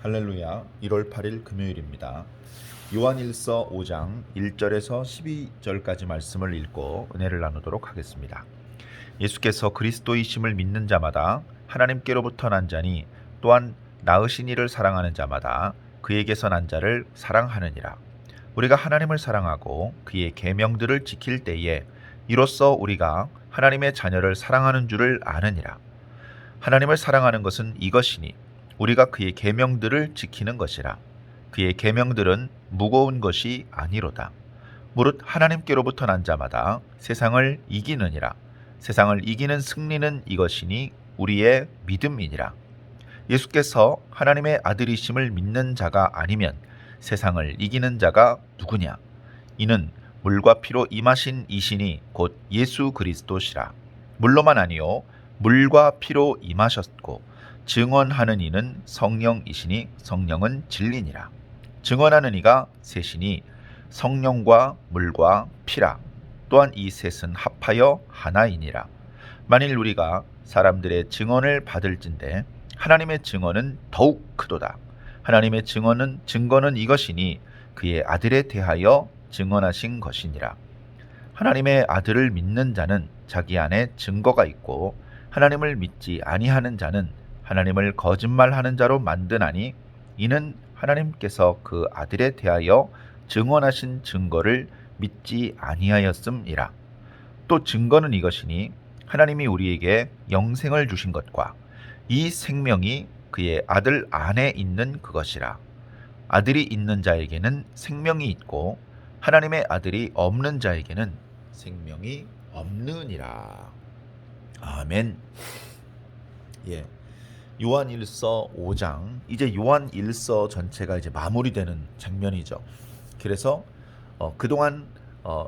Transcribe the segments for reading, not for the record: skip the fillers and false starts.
할렐루야. 1월 8일 금요일입니다. 요한일서 5장 1절에서 12절까지 말씀을 읽고 은혜를 나누도록 하겠습니다. 예수께서 그리스도이심을 믿는 자마다 하나님께로부터 난 자니 또한 낳으신 이를 사랑하는 자마다 그에게서 난 자를 사랑하느니라. 우리가 하나님을 사랑하고 그의 계명들을 지킬 때에 이로써 우리가 하나님의 자녀를 사랑하는 줄을 아느니라. 하나님을 사랑하는 것은 이것이니 우리가 그의 계명들을 지키는 것이라. 그의 계명들은 무거운 것이 아니로다. 무릇 하나님께로부터 난 자마다 세상을 이기느니라. 세상을 이기는 승리는 이것이니 우리의 믿음이니라. 예수께서 하나님의 아들이심을 믿는 자가 아니면 세상을 이기는 자가 누구냐? 이는 물과 피로 임하신 이신이 곧 예수 그리스도시라. 물로만 아니요 물과 피로 임하셨고 증언하는 이는 성령이시니 성령은 진리니라. 증언하는 이가 셋이니 성령과 물과 피라. 또한 이 셋은 합하여 하나이니라. 만일 우리가 사람들의 증언을 받을진대 하나님의 증언은 더욱 크도다. 하나님의 증거는 이것이니 그의 아들에 대하여 증언하신 것이니라. 하나님의 아들을 믿는 자는 자기 안에 증거가 있고 하나님을 믿지 아니하는 자는 하나님을 거짓말하는 자로 만드나니 이는 하나님께서 그 아들에 대하여 증언하신 증거를 믿지 아니하였음이라. 또 증거는 이것이니 하나님이 우리에게 영생을 주신 것과 이 생명이 그의 아들 안에 있는 그것이라. 아들이 있는 자에게는 생명이 있고 하나님의 아들이 없는 자에게는 생명이 없느니라. 아멘. 예. 요한일서 5장, 이제 요한일서 전체가 이제 마무리되는 장면이죠. 그래서 그동안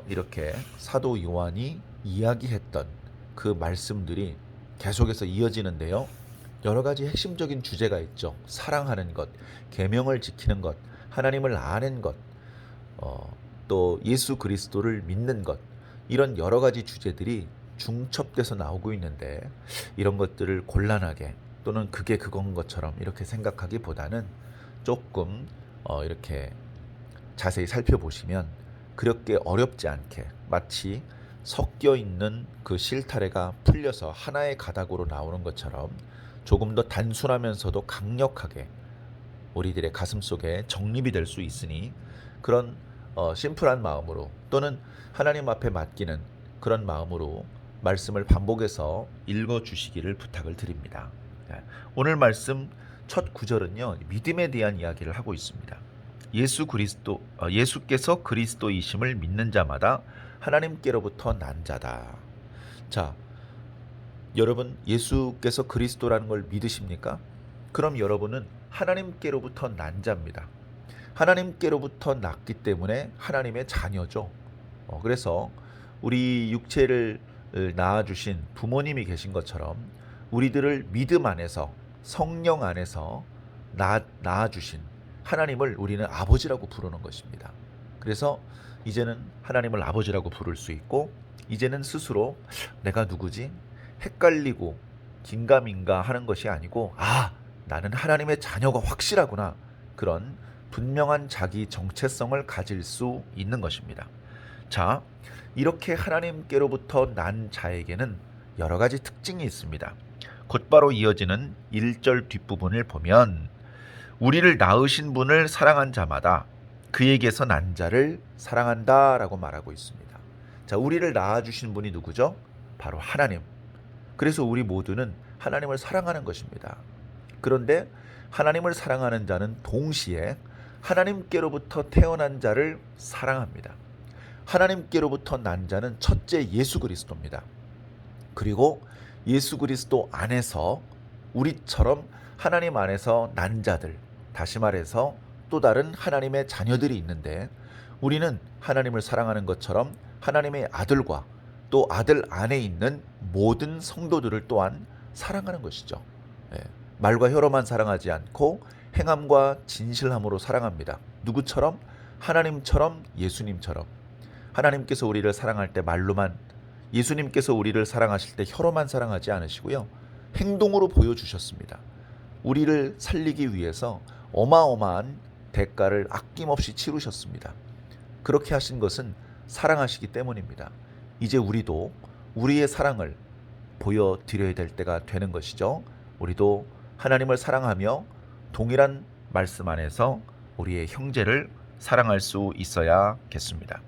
이렇게 사도 요한이 이야기했던 그 말씀들이 계속해서 이어지는데요. 여러 가지 핵심적인 주제가 있죠. 사랑하는 것, 계명을 지키는 것, 하나님을 아는 것, 또 예수 그리스도를 믿는 것, 이런 여러 가지 주제들이 중첩돼서 나오고 있는데 이런 것들을 곤란하게 또는 그게 그건 것처럼 이렇게 생각하기보다는 조금 이렇게 자세히 살펴보시면 그렇게 어렵지 않게 마치 섞여 있는 그 실타래가 풀려서 하나의 가닥으로 나오는 것처럼 조금 더 단순하면서도 강력하게 우리들의 가슴 속에 정립이 될 수 있으니 그런 심플한 마음으로 또는 하나님 앞에 맡기는 그런 마음으로 말씀을 반복해서 읽어주시기를 부탁을 드립니다. 오늘 말씀 첫 구절은요, 믿음에 대한 이야기를 하고 있습니다. 예수께서 그리스도이심을 믿는 자마다 하나님께로부터 난 자다. 자, 여러분 예수께서 그리스도라는 걸 믿으십니까? 그럼 여러분은 하나님께로부터 난 자입니다. 하나님께로부터 났기 때문에 하나님의 자녀죠. 그래서 우리 육체를 낳아주신 부모님이 계신 것처럼 우리들을 믿음 안에서 성령 안에서 낳아주신 하나님을 우리는 아버지라고 부르는 것입니다. 그래서 이제는 하나님을 아버지라고 부를 수 있고 이제는 스스로 내가 누구지? 헷갈리고 긴가민가 하는 것이 아니고 나는 하나님의 자녀가 확실하구나. 그런 분명한 자기 정체성을 가질 수 있는 것입니다. 자, 이렇게 하나님께로부터 난 자에게는 여러 가지 특징이 있습니다. 곧바로 이어지는 1절 뒷부분을 보면 우리를 낳으신 분을 사랑한 자마다 그에게서 난 자를 사랑한다 라고 말하고 있습니다. 자, 우리를 낳아주신 분이 누구죠? 바로 하나님. 그래서 우리 모두는 하나님을 사랑하는 것입니다. 그런데 하나님을 사랑하는 자는 동시에 하나님께로부터 태어난 자를 사랑합니다. 하나님께로부터 난 자는 첫째 예수 그리스도입니다. 그리고 예수 그리스도 안에서 우리처럼 하나님 안에서 난 자들, 다시 말해서 또 다른 하나님의 자녀들이 있는데 우리는 하나님을 사랑하는 것처럼 하나님의 아들과 또 아들 안에 있는 모든 성도들을 또한 사랑하는 것이죠. 말과 혀로만 사랑하지 않고 행함과 진실함으로 사랑합니다. 누구처럼? 하나님처럼, 예수님처럼. 하나님께서 우리를 사랑할 때 말로만, 예수님께서 우리를 사랑하실 때 혀로만 사랑하지 않으시고요. 행동으로 보여주셨습니다. 우리를 살리기 위해서 어마어마한 대가를 아낌없이 치르셨습니다. 그렇게 하신 것은 사랑하시기 때문입니다. 이제 우리도 우리의 사랑을 보여드려야 될 때가 되는 것이죠. 우리도 하나님을 사랑하며 동일한 말씀 안에서 우리의 형제를 사랑할 수 있어야겠습니다.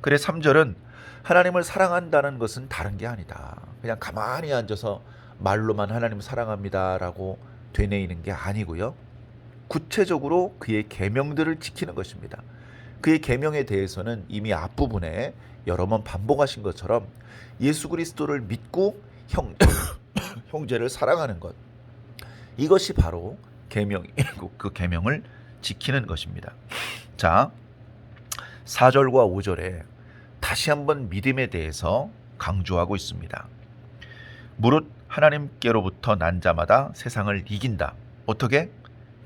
그래 3절은 하나님을 사랑한다는 것은 다른 게 아니다. 그냥 가만히 앉아서 말로만 하나님 사랑합니다 라고 되뇌이는 게 아니고요. 구체적으로 그의 계명들을 지키는 것입니다. 그의 계명에 대해서는 이미 앞부분에 여러 번 반복하신 것처럼 예수 그리스도를 믿고 형제를 사랑하는 것, 이것이 바로 계명이고 그 계명을 지키는 것입니다. 자, 4절과 5절에 다시 한번 믿음에 대해서 강조하고 있습니다. 무릇 하나님께로부터 난 자마다 세상을 이긴다. 어떻게?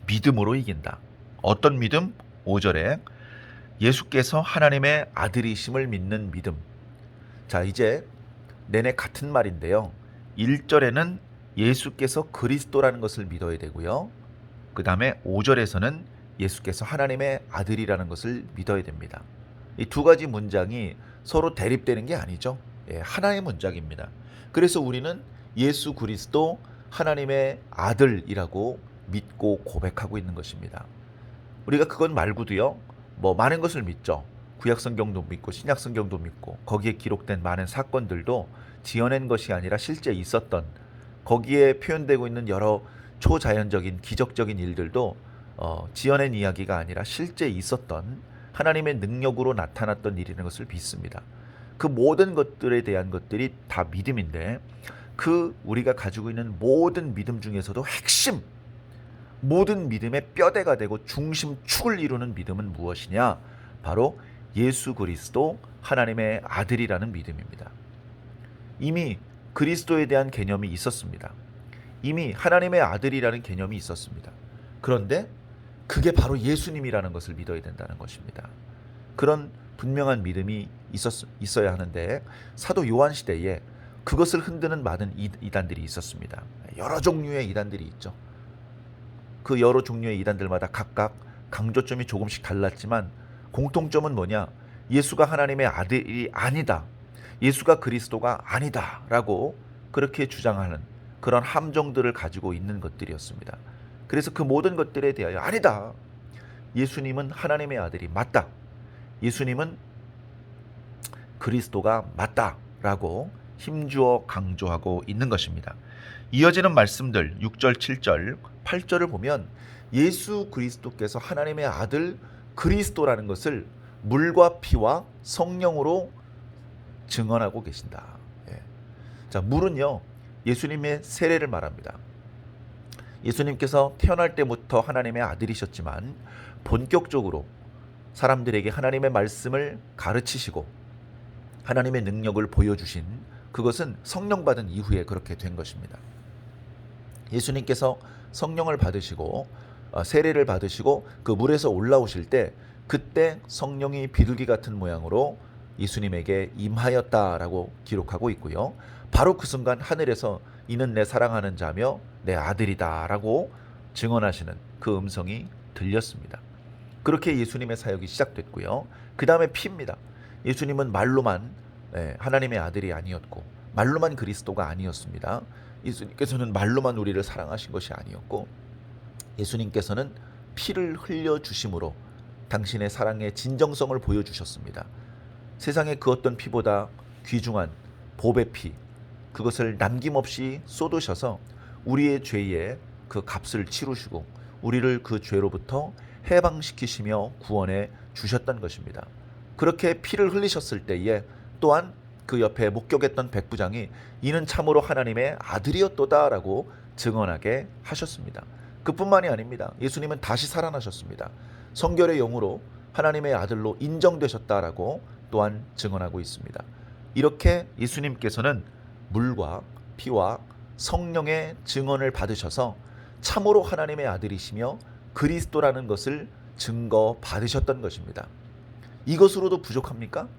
믿음으로 이긴다. 어떤 믿음? 5절에 예수께서 하나님의 아들이심을 믿는 믿음. 자, 이제 내내 같은 말인데요. 1절에는 예수께서 그리스도라는 것을 믿어야 되고요. 그 다음에 5절에서는 예수께서 하나님의 아들이라는 것을 믿어야 됩니다. 이 두 가지 문장이 서로 대립되는 게 아니죠. 하나의 문장입니다. 그래서 우리는 예수 그리스도 하나님의 아들이라고 믿고 고백하고 있는 것입니다. 우리가 그건 말고도요, 많은 것을 믿죠. 구약성경도 믿고 신약성경도 믿고 거기에 기록된 많은 사건들도 지어낸 것이 아니라 실제 있었던, 거기에 표현되고 있는 여러 초자연적인 기적적인 일들도 지어낸 이야기가 아니라 실제 있었던 하나님의 능력으로 나타났던 일이라는 것을 믿습니다. 그 모든 것들에 대한 것들이 다 믿음인데, 그 우리가 가지고 있는 모든 믿음 중에서도 핵심, 모든 믿음의 뼈대가 되고 중심축을 이루는 믿음은 무엇이냐? 바로 예수 그리스도 하나님의 아들이라는 믿음입니다. 이미 그리스도에 대한 개념이 있었습니다. 이미 하나님의 아들이라는 개념이 있었습니다. 그런데 그게 바로 예수님이라는 것을 믿어야 된다는 것입니다. 그런 분명한 믿음이 있어야 하는데, 사도 요한 시대에 그것을 흔드는 많은 이단들이 있었습니다. 여러 종류의 이단들이 있죠. 그 여러 종류의 이단들마다 각각 강조점이 조금씩 달랐지만 공통점은 뭐냐? 예수가 하나님의 아들이 아니다, 예수가 그리스도가 아니다 라고 그렇게 주장하는 그런 함정들을 가지고 있는 것들이었습니다. 그래서 그 모든 것들에 대하여 아니다, 예수님은 하나님의 아들이 맞다, 예수님은 그리스도가 맞다 라고 힘주어 강조하고 있는 것입니다. 이어지는 말씀들 6절, 7절, 8절을 보면 예수 그리스도께서 하나님의 아들 그리스도라는 것을 물과 피와 성령으로 증언하고 계신다. 자, 물은요, 예수님의 세례를 말합니다. 예수님께서 태어날 때부터 하나님의 아들이셨지만 본격적으로 사람들에게 하나님의 말씀을 가르치시고 하나님의 능력을 보여주신, 그것은 성령 받은 이후에 그렇게 된 것입니다. 예수님께서 성령을 받으시고 세례를 받으시고 그 물에서 올라오실 때, 그때 성령이 비둘기 같은 모양으로 예수님에게 임하였다라고 기록하고 있고요. 바로 그 순간 하늘에서 이는 내 사랑하는 자며 내 아들이다 라고 증언하시는 그 음성이 들렸습니다. 그렇게 예수님의 사역이 시작됐고요. 그 다음에 피입니다. 예수님은 말로만 하나님의 아들이 아니었고 말로만 그리스도가 아니었습니다. 예수님께서는 말로만 우리를 사랑하신 것이 아니었고, 예수님께서는 피를 흘려주심으로 당신의 사랑의 진정성을 보여주셨습니다. 세상의 그 어떤 피보다 귀중한 보배 피, 그것을 남김없이 쏟으셔서 우리의 죄의 그 값을 치르시고 우리를 그 죄로부터 해방시키시며 구원해 주셨던 것입니다. 그렇게 피를 흘리셨을 때에 또한 그 옆에 목격했던 백부장이 이는 참으로 하나님의 아들이었도다라고 증언하게 하셨습니다. 그뿐만이 아닙니다. 예수님은 다시 살아나셨습니다. 성결의 영으로 하나님의 아들로 인정되셨다라고 또한 증언하고 있습니다. 이렇게 예수님께서는 물과 피와 성령의 증언을 받으셔서 참으로 하나님의 아들이시며 그리스도라는 것을 증거 받으셨던 것입니다. 이것으로도 부족합니까?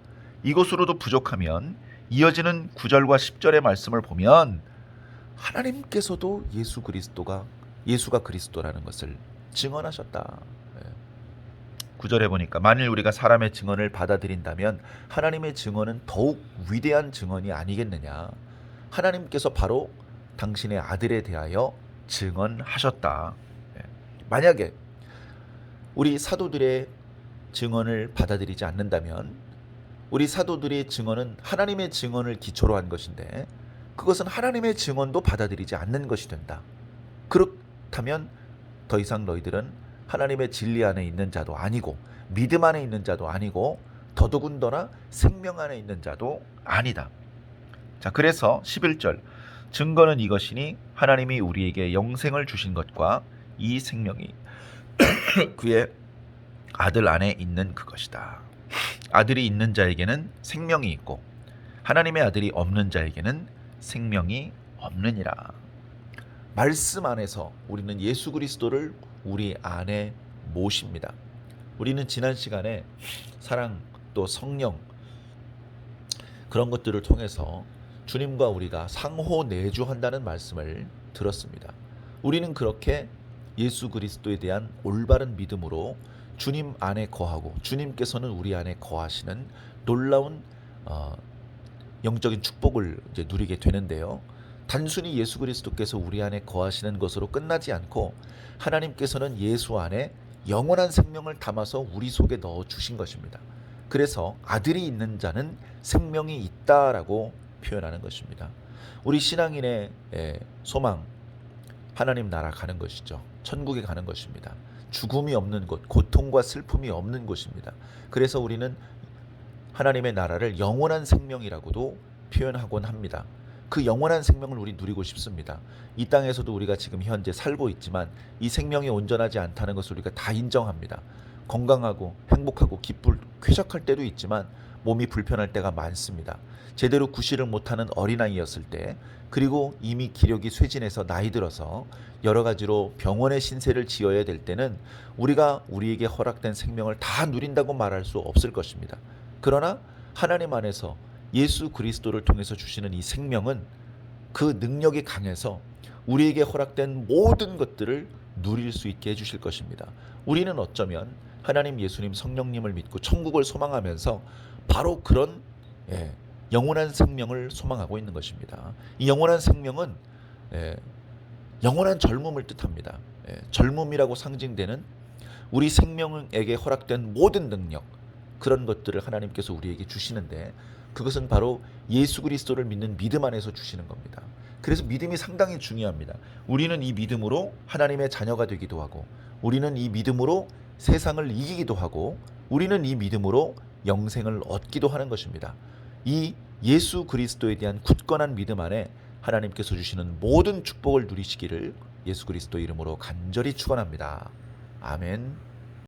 이것으로도 부족하면 이어지는 9절과 10절의 말씀을 보면 하나님께서도 예수가 그리스도라는 것을 증언하셨다. 9절에 보니까 만일 우리가 사람의 증언을 받아들인다면 하나님의 증언은 더욱 위대한 증언이 아니겠느냐. 하나님께서 바로 당신의 아들에 대하여 증언하셨다. 만약에 우리 사도들의 증언을 받아들이지 않는다면 우리 사도들의 증언은 하나님의 증언을 기초로 한 것인데 그것은 하나님의 증언도 받아들이지 않는 것이 된다. 그렇다면 더 이상 너희들은 하나님의 진리 안에 있는 자도 아니고 믿음 안에 있는 자도 아니고 더더군다나 생명 안에 있는 자도 아니다. 자, 그래서 11절 증거는 이것이니 하나님이 우리에게 영생을 주신 것과 이 생명이 그의 아들 안에 있는 그것이다. 아들이 있는 자에게는 생명이 있고 하나님의 아들이 없는 자에게는 생명이 없느니라. 말씀 안에서 우리는 예수 그리스도를 우리 안에 모십니다. 우리는 지난 시간에 사랑 또 성령 그런 것들을 통해서 주님과 우리가 상호 내주한다는 말씀을 들었습니다. 우리는 그렇게 예수 그리스도에 대한 올바른 믿음으로 주님 안에 거하고 주님께서는 우리 안에 거하시는 놀라운 영적인 축복을 이제 누리게 되는데요. 단순히 예수 그리스도께서 우리 안에 거하시는 것으로 끝나지 않고 하나님께서는 예수 안에 영원한 생명을 담아서 우리 속에 넣어 주신 것입니다. 그래서 아들이 있는 자는 생명이 있다라고 표현하는 것입니다. 우리 신앙인의 소망, 하나님 나라 가는 것이죠. 천국에 가는 것입니다. 죽음이 없는 곳, 고통과 슬픔이 없는 곳입니다. 그래서 우리는 하나님의 나라를 영원한 생명이라고도 표현하곤 합니다. 그 영원한 생명을 우리 누리고 싶습니다. 이 땅에서도 우리가 지금 현재 살고 있지만 이 생명이 온전하지 않다는 것을 우리가 다 인정합니다. 건강하고 행복하고 쾌적할 때도 있지만 몸이 불편할 때가 많습니다. 제대로 구실을 못하는 어린아이였을 때, 그리고 이미 기력이 쇠진해서 나이 들어서 여러 가지로 병원의 신세를 지어야 될 때는 우리가 우리에게 허락된 생명을 다 누린다고 말할 수 없을 것입니다. 그러나 하나님 안에서 예수 그리스도를 통해서 주시는 이 생명은 그 능력이 강해서 우리에게 허락된 모든 것들을 누릴 수 있게 해주실 것입니다. 우리는 어쩌면 하나님, 예수님, 성령님을 믿고 천국을 소망하면서 바로 그런 영원한 생명을 소망하고 있는 것입니다. 이 영원한 생명은 영원한 젊음을 뜻합니다. 젊음이라고 상징되는 우리 생명에게 허락된 모든 능력, 그런 것들을 하나님께서 우리에게 주시는데 그것은 바로 예수 그리스도를 믿는 믿음 안에서 주시는 겁니다. 그래서 믿음이 상당히 중요합니다. 우리는 이 믿음으로 하나님의 자녀가 되기도 하고, 우리는 이 믿음으로 세상을 이기기도 하고, 우리는 이 믿음으로 영생을 얻기도 하는 것입니다. 이 예수 그리스도에 대한 굳건한 믿음 안에 하나님께서 주시는 모든 축복을 누리시기를 예수 그리스도 이름으로 간절히 축원합니다. 아멘.